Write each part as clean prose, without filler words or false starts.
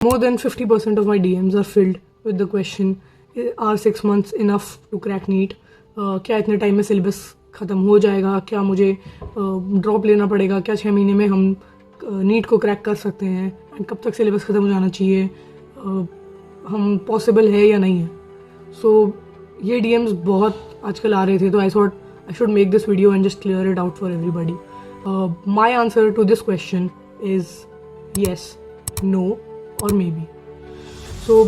More than 50% of my DMs are filled with the question, are 6 months enough to crack NEET? क्या इतने time में syllabus ख़त्म हो जाएगा? क्या मुझे ड्रॉप लेना पड़ेगा? क्या 6 महीने में हम नीट को क्रैक कर सकते हैं? एंड कब तक सिलेबस ख़त्म हो जाना चाहिए? हम पॉसिबल है या नहीं है? सो ये DMs बहुत आजकल आ रहे थे, तो I thought I should make this video and just clear it out for everybody. My answer to this question is yes, no और मे बी. सो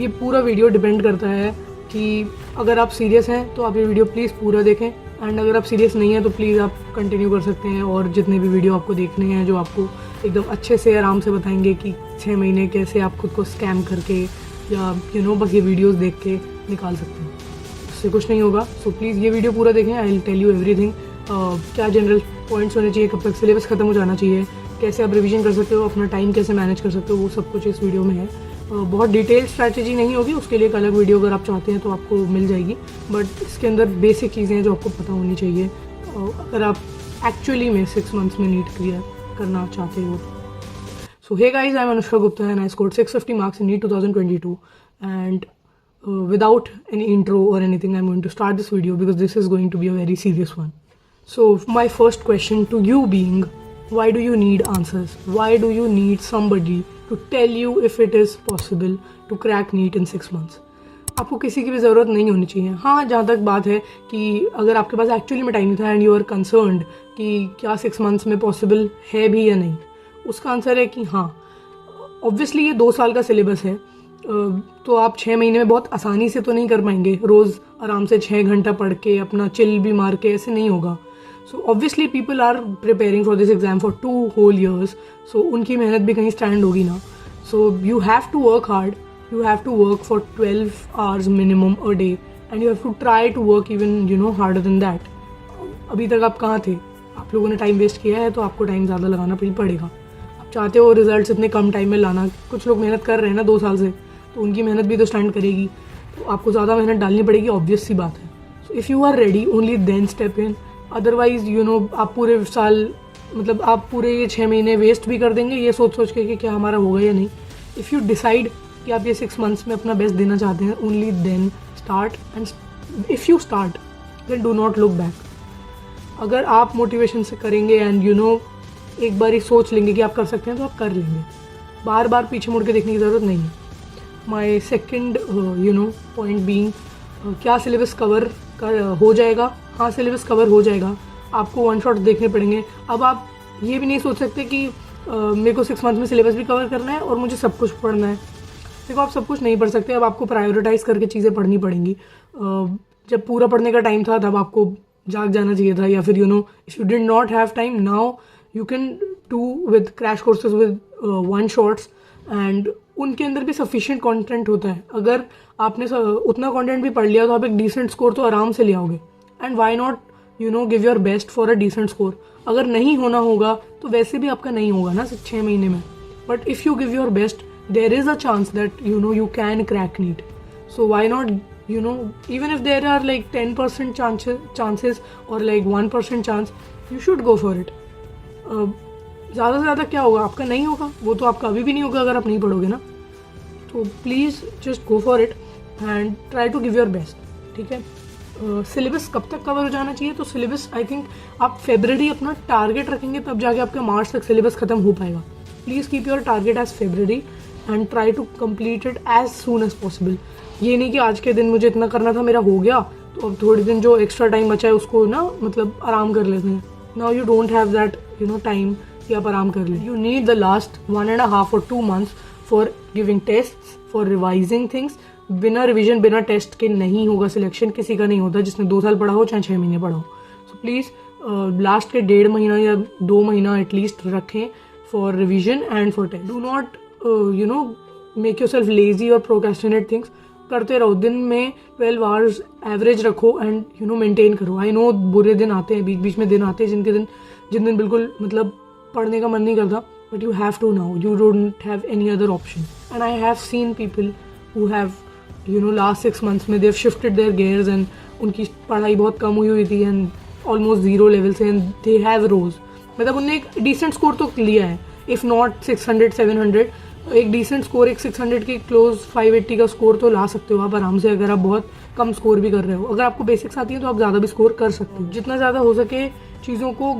ये पूरा वीडियो डिपेंड करता है कि अगर आप सीरियस हैं तो आप ये वीडियो प्लीज़ पूरा देखें, एंड अगर आप सीरियस नहीं हैं तो प्लीज़ आप कंटिन्यू कर सकते हैं. और जितने भी वीडियो आपको देखने हैं जो आपको एकदम अच्छे से आराम से बताएंगे कि 6 महीने कैसे आप खुद को स्कैम करके या बस ये वीडियोस देख के निकाल सकते हैं, उससे कुछ नहीं होगा. सो प्लीज़ ये वीडियो पूरा देखें. I will tell you everything. क्या जनरल पॉइंट्स होने चाहिए, कब तक सिलेबस ख़त्म हो जाना चाहिए, कैसे आप रिवीजन कर सकते हो, अपना टाइम कैसे मैनेज कर सकते हो, वो सब कुछ इस वीडियो में है. बहुत डिटेल्ड स्ट्रैटेजी नहीं होगी, उसके लिए एक अलग वीडियो अगर आप चाहते हैं तो आपको मिल जाएगी. बट इसके अंदर बेसिक चीज़ें हैं जो आपको पता होनी चाहिए अगर आप एक्चुअली में 6 मंथ्स में नीट क्लियर करना चाहते हो. So hey guys, I am Anushka Gupta and I scored 650 marks in NEET 2022. And without any intro or anything, I'm going to start this video because this is going to be a very serious one. So my first question to you being, why do you need answers? Why do you need somebody to tell you if it is possible to crack NEET in 6 months? आपको किसी की भी ज़रूरत नहीं होनी चाहिए. हाँ, जहाँ तक बात है कि अगर आपके पास एक्चुअली में टाइम नहीं था एंड यू आर कंसर्न्ड कि क्या 6 मंथ्स में पॉसिबल है भी या नहीं, उसका आंसर है कि हाँ. ऑब्वियसली ये 2 साल का सिलेबस है, तो आप 6 महीने में बहुत आसानी से तो नहीं कर पाएंगे. रोज़ आराम से 6 घंटा पढ़ के अपना चिल भी मार के ऐसे नहीं होगा. So obviously people are preparing for this exam for 2 whole years. So उनकी मेहनत भी कहीं स्टैंड होगी ना. So you have to work hard, you have to work for 12 hours minimum a day and you have to try to work even harder than that. अभी तक आप कहाँ थे? आप लोगों ने टाइम वेस्ट किया है, तो आपको टाइम ज़्यादा लगाना पड़ेगा. आप चाहते हो रिजल्ट्स इतने कम टाइम में लाना, कुछ लोग मेहनत कर रहे हैं ना 2 साल से, तो उनकी मेहनत भी तो स्टैंड करेगी, तो आपको ज़्यादा मेहनत डालनी पड़ेगी, ऑब्वियस सी बात है. So if you are ready only then step in. Otherwise आप पूरे साल आप पूरे ये 6 महीने वेस्ट भी कर देंगे ये सोच के कि क्या हमारा होगा या नहीं. इफ़ यू डिसाइड कि आप ये 6 मंथ्स में अपना बेस्ट देना चाहते हैं, only then start. And if you start then do not look back. अगर आप मोटिवेशन से करेंगे एंड एक बार ही सोच लेंगे कि आप कर सकते हैं, तो आप कर लेंगे. बार बार पीछे मुड़ के देखने की ज़रूरत नहीं है. माई सेकेंड पॉइंट बीइंग, क्या सिलेबस कवर हो जाएगा? हाँ, सिलेबस कवर हो जाएगा. आपको वन शॉट देखने पड़ेंगे. अब आप ये भी नहीं सोच सकते कि मेरे को 6 मंथ में सिलेबस भी कवर करना है और मुझे सब कुछ पढ़ना है. देखो, आप सब कुछ नहीं पढ़ सकते. अब आपको प्रायोरिटाइज़ करके चीज़ें पढ़नी पड़ेंगी. जब पूरा पढ़ने का टाइम था तब आपको जाग जाना चाहिए था, या फिर if you did not have time, now you can do with crash courses with 1 shots. And उनके अंदर भी सफिशिएंट कंटेंट होता है. अगर आपने उतना कंटेंट भी पढ़ लिया तो आप एक डिसेंट स्कोर तो आराम से ले आओगे. And why not give your best for a decent score. अगर नहीं होना होगा तो वैसे भी आपका नहीं होगा ना 6 महीने में. But if you give your best, there is a chance that you can crack NEET. So why not, even if there are like 10% chances or like 1% chance, you should go for it. ज़्यादा से ज़्यादा क्या होगा? आपका नहीं होगा, वो तो आपका अभी भी नहीं होगा अगर आप नहीं पढ़ोगे ना. तो please just go for it and try to give your best. ठीक है. सिलेबस कब तक कवर हो जाना चाहिए? तो सिलेबस आई थिंक आप February अपना टारगेट रखेंगे, तब जाके आपका मार्च तक सिलेबस ख़त्म हो पाएगा. Please keep your target as February and try to complete it as soon as possible. ये नहीं कि आज के दिन मुझे इतना करना था, मेरा हो गया, तो अब थोड़े दिन जो एक्स्ट्रा टाइम बचा है उसको आराम कर लेते हैं. Now you don't have that time कि आप आराम कर लें. You need the last 1.5 or 2 months for giving test, for revising things. बिना रिविजन, बिना टेस्ट के नहीं होगा सिलेक्शन. किसी का नहीं होता, जिसने 2 साल पढ़ा हो चाहे 6 महीने पढ़ा हो. सो प्लीज़ लास्ट के 1.5 महीना या 2 महीना एटलीस्ट रखें for revision and for test. Do not make yourself lazy और प्रोक्रेस्टिनेट थिंग्स. करते रहो. दिन में 12 hours एवरेज रखो एंड मेंटेन करो. आई नो बुरे दिन आते हैं, बीच बीच में दिन आते हैं जिन दिन बिल्कुल पढ़ने का मन नहीं करता, but you have to now. You don't have any other option. And I have seen people who have last 6 months में they have shifted their gears and उनकी पढ़ाई बहुत कम हुई थी एंड ऑलमोस्ट 0 लेवल से, एंड दे हैव रोज. उनने एक डिसेंट स्कोर तो लिया है, इफ़ नॉट 600 700, एक डिसेंट स्कोर, एक 600 की क्लोज 580 का स्कोर तो ला सकते हो आप आराम से, अगर आप बहुत कम स्कोर भी कर रहे हो। अगर आपको बेसिक्स आती है तो आप ज़्यादा भी स्कोर कर सकते हो। जितना ज़्यादा हो सके चीज़ों को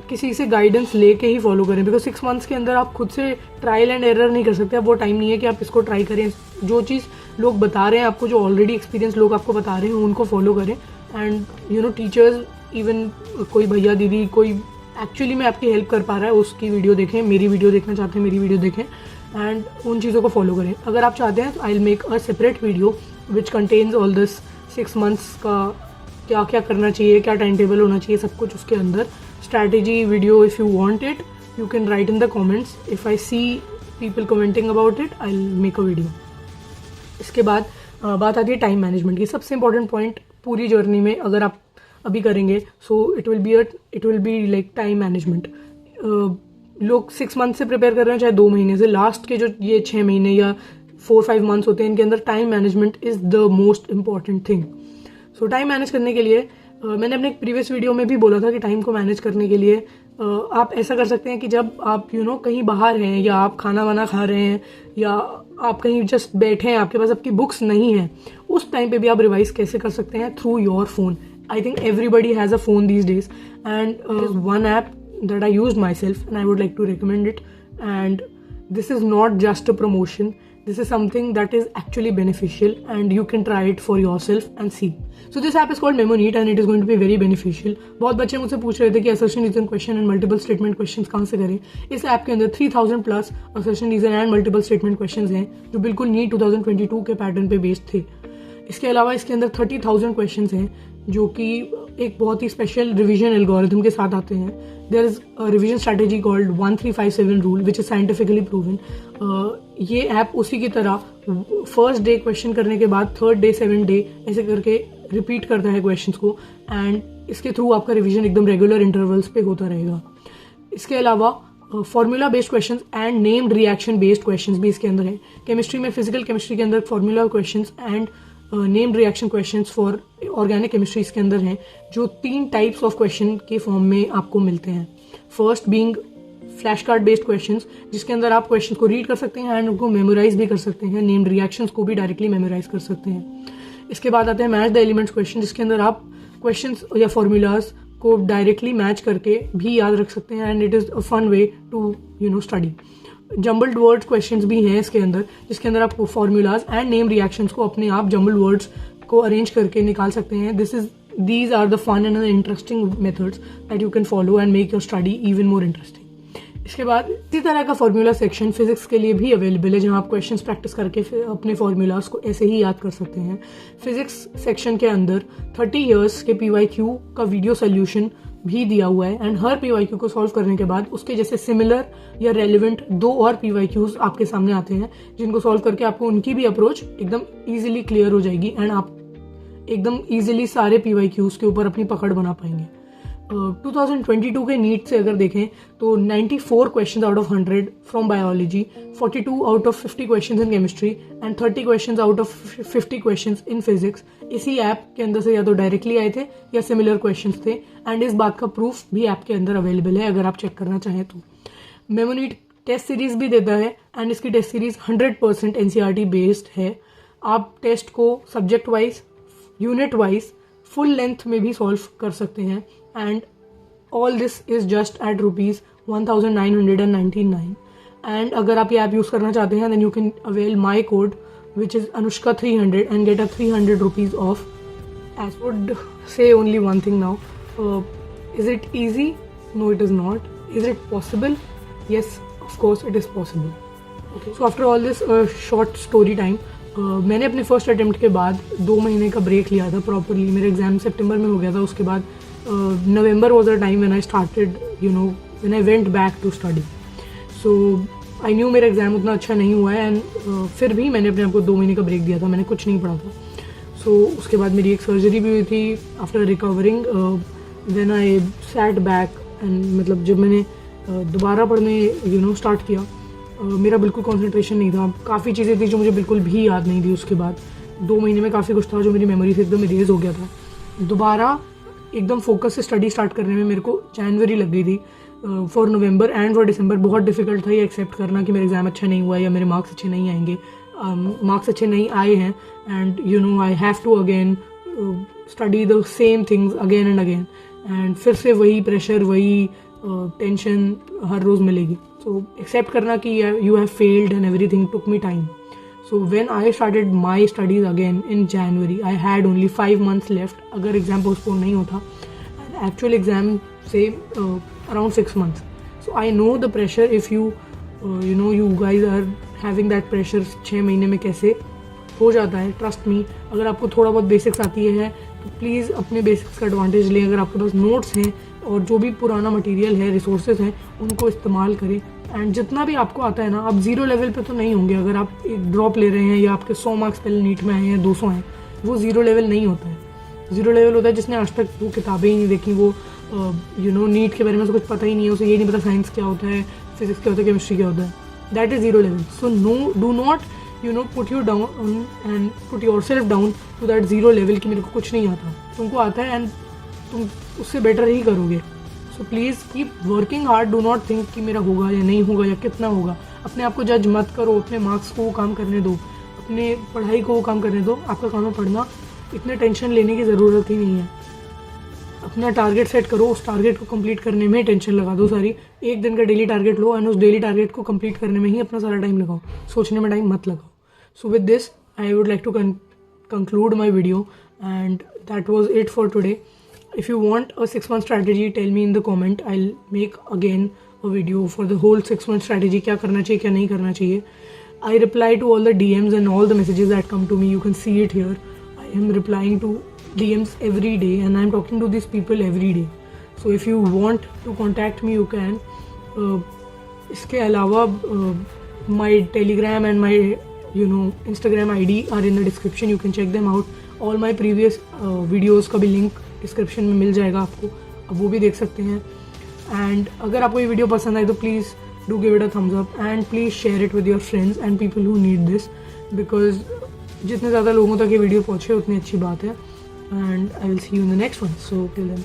किसी से गाइडेंस लेके ही फॉलो करें, बिकॉज 6 मंथ्स के अंदर आप खुद से ट्रायल एंड एरर नहीं कर सकते। अब वो टाइम नहीं है कि आप इसको ट्राई करें। जो चीज़ लोग बता रहे हैं आपको, जो ऑलरेडी एक्सपीरियंस लोग आपको बता रहे हैं, उनको फॉलो करें। एंड टीचर्स, इवन कोई भैया दीदी, कोई एक्चुअली में आपकी हेल्प कर पा रहा है, उसकी वीडियो देखें। मेरी वीडियो देखना चाहते हैं, मेरी वीडियो देखें एंड उन चीज़ों को फॉलो करें। अगर आप चाहते हैं तो I will make a separate video which contains all this 6 months का क्या क्या करना चाहिए, क्या टाइम टेबल होना चाहिए, सब कुछ उसके अंदर। Strategy video, if you want it you can write in the comments. If I see people commenting about it I will make a video. इसके बाद बात आती है टाइम मैनेजमेंट की। सबसे इंपॉर्टेंट पॉइंट पूरी जर्नी में अगर आप अभी करेंगे, so it will be like time management. लोग 6 मंथ से प्रिपेयर कर रहे हैं, चाहे 2 महीने से, लास्ट के जो ये 6 महीने या 4-5 मंथ्स होते हैं, इनके अंदर time management is the most important thing. So time manage करने के लिए मैंने अपने एक प्रीवियस वीडियो में भी बोला था कि टाइम को मैनेज करने के लिए आप ऐसा कर सकते हैं कि जब आप कहीं बाहर हैं, या आप खाना वाना खा रहे हैं, या आप कहीं जस्ट बैठे हैं, आपके पास आपकी बुक्स नहीं है, उस टाइम पे भी आप रिवाइज कैसे कर सकते हैं? Through your phone. I think everybody has a phone these days, and one app that I used myself and I would like to recommend it. And this is not just a promotion, this is something that is actually beneficial and you can try it for yourself and see. So this app is called Memoneat and it is going to be very beneficial. बहुत बच्चे मुझसे पूछ रहे थे कि assertion reason question and multiple statement questions कहाँ से करें। इस ऐप के अंदर 3000 plus assertion reason and multiple statement questions हैं जो बिल्कुल नीट 2022 के पैटर्न पे बेस्ड थे। इसके अलावा इसके अंदर 30,000 क्वेश्चंस हैं जो कि एक बहुत ही स्पेशल रिवीजन एल्गोरिथम के साथ आते हैं। There is a revision strategy called 1357 rule which is scientifically proven. ये ऐप उसी की तरह फर्स्ट डे क्वेश्चन करने के बाद 3rd डे 7th डे ऐसे करके रिपीट करता है क्वेश्चंस को, एंड इसके थ्रू आपका रिवीजन एकदम रेगुलर इंटरवल्स पे होता रहेगा। इसके अलावा formula based questions and named reaction based questions भी इसके अंदर है। केमिस्ट्री में, फिजिकल केमिस्ट्री के अंदर formula questions and named reaction questions for organic chemistry इसके अंदर हैं, जो 3 टाइप्स ऑफ क्वेश्चन के फॉर्म में आपको मिलते हैं। First being flash card based questions, जिसके अंदर आप क्वेश्चंस को रीड कर सकते हैं एंड उनको मेमोराइज भी कर सकते हैं, नेम्ड रिएक्शंस को भी डायरेक्टली मेमोराइज कर सकते हैं। इसके बाद आते हैं मैच द एलिमेंट्स क्वेश्चन, जिसके अंदर आप क्वेश्चंस या फॉर्मूलाज को डायरेक्टली मैच करके भी याद रख सकते हैं, and it is a fun way to study. Jumbled words questions भी हैं इसके अंदर, जिसके अंदर आप फॉर्मूलाज एंड नेम रिएक्शंस को अपने आप जम्बल्ड वर्ड्स को अरेंज करके निकाल सकते हैं। These are the fun and interesting methods that you can follow and make your study even more interesting. इसके बाद इसी तरह का फॉर्मूला सेक्शन फिजिक्स के लिए भी अवेलेबल है, जहां आप क्वेश्चंस प्रैक्टिस करके अपने फॉर्मूलाज को ऐसे ही याद कर सकते हैं। फिजिक्स सेक्शन के अंदर 30 ईयर्स के PYQ का वीडियो सोल्यूशन भी दिया हुआ है, एंड हर PYQ को सॉल्व करने के बाद उसके जैसे सिमिलर या रेलिवेंट 2 और PYQs आपके सामने आते हैं, जिनको सॉल्व करके आपको उनकी भी अप्रोच एकदम ईजिली क्लियर हो जाएगी, एंड आप एकदम ईजिली सारे PYQs के ऊपर अपनी पकड़ बना पाएंगे। 2022 के नीट से अगर देखें तो 94 question out of 100 from biology, 42 out of 50 question in chemistry and 30 question out of 50 question in physics इसी ऐप के अंदर से या तो डायरेक्टली आए थे या सिमिलर क्वेश्चन थे, एंड इस बात का प्रूफ भी ऐप के अंदर अवेलेबल है अगर आप चेक करना चाहें तो। मेमोनीट टेस्ट सीरीज भी देता है, एंड इसकी टेस्ट सीरीज 100% NCERT बेस्ड है। आप टेस्ट को subject wise, unit wise, full length में भी सॉल्व कर सकते हैं, and all this is just at ₹1999। And अगर आप ये ऐप यूज़ करना चाहते हैं then you can avail my code which is Anushka300 and get a 300 rupees off. As would say only one thing now, is it easy? No, it is not. Is it possible? Yes, of course it is possible. Okay. So after all this short story time, मैंने अपने first attempt के बाद 2 महीने का break लिया था properly. मेरा exam सितंबर में हो गया था, उसके बाद November was the time when I started when I went back to study. So I knew मेरा एग्जाम उतना अच्छा नहीं हुआ है, एंड फिर भी मैंने अपने आप को 2 महीने का ब्रेक दिया था, मैंने कुछ नहीं पढ़ा था। सो उसके बाद मेरी एक सर्जरी भी हुई थी। After recovering then I sat back, and मतलब जब मैंने दोबारा पढ़ने स्टार्ट किया, मेरा बिल्कुल कंसंट्रेशन नहीं था। काफ़ी चीज़ें थी जो मुझे बिल्कुल भी याद नहीं थी। उसके बाद 2 महीने में काफ़ी कुछ था जो मेरी मेमोरी से एकदम इरेज हो गया था। दोबारा एकदम फोकस से स्टडी स्टार्ट करने में मेरे को जनवरी लग गई थी। For November and for December बहुत डिफिकल्ट था ये एक्सेप्ट करना कि मेरा एग्ज़ाम अच्छा नहीं हुआ या मेरे मार्क्स अच्छे नहीं आएंगे. मार्क्स अच्छे नहीं आए हैं and you know I have to again study the same things again and again and फिर से वही प्रेशर, वही टेंशन हर रोज़ मिलेगी. सो एक्सेप्ट करना कि you have failed and everything took me time. So when I started my studies again in January, I had only 5 months left. अगर exam postpone नहीं होता, एक्चुअल एग्ज़ाम से around 6 months. So I know the pressure if you you guys are having that pressure 6 महीने में कैसे हो जाता है. ट्रस्ट मी, अगर आपको थोड़ा बहुत बेसिक्स आती है तो प्लीज़ अपने बेसिक्स का एडवांटेज लें. अगर आपके पास नोट्स हैं और जो भी पुराना मटेरियल है, रिसोर्सेज हैं, उनको इस्तेमाल करें. एंड जितना भी आपको आता है ना, आप ज़ीरो लेवल पे तो नहीं होंगे. अगर आप एक ड्रॉप ले रहे हैं या आपके 100 मार्क्स पहले नीट में आए हैं, 200 हैं, वो ज़ीरो लेवल नहीं होता है. ज़ीरो लेवल होता है जिसने आज तक वो किताबें ही नहीं देखी, वो नीट के बारे में कुछ पता ही नहीं है, उसे ये नहीं पता साइंस क्या होता है, फिजिक्स क्या होता है, केमिस्ट्री क्या होता है. That is zero level. So do not put you down and put yourself down to that zero level कि मेरे को कुछ नहीं आता. तुमको आता है एंड तुम उससे बेटर ही करोगे. So please keep working hard. Do not think कि मेरा होगा या नहीं होगा या कितना होगा. अपने आप को जज मत करो. अपने मार्क्स को वो काम करने दो, अपने पढ़ाई को वो काम करने दो. आपका काम है पढ़ना. इतने टेंशन लेने की ज़रूरत ही नहीं है. अपना टारगेट सेट करो, उस टारगेट को कंप्लीट करने में टेंशन लगा दो सारी. एक दिन का डेली टारगेट लो एंड उस डेली टारगेट को कंप्लीट करने में ही अपना सारा टाइम लगाओ. सोचने में टाइम मत लगाओ. So with this I would like to conclude my video and that was it for today. If you want a 6-month strategy, tell me in the comment. I'll make again a video for the whole 6-month strategy. क्या करना चाहिए, क्या नहीं करना चाहिए. I reply to all the DMs and all the messages that come to me. You can see it here. I am replying to DMs every day and I'm talking to these people every day. So if you want to contact me, you can. इसके अलावा my Telegram and my Instagram ID are in the description. You can check them out. All my previous videos का भी link description में मिल जाएगा आपको. अब वो भी देख सकते हैं. एंड अगर आपको ये वीडियो पसंद आए तो please do give it a thumbs up and please share it with your friends and people who need this, because जितने ज़्यादा लोगों तक ये वीडियो पहुँचे उतनी अच्छी बात है. And I will see you in the next one. So till then.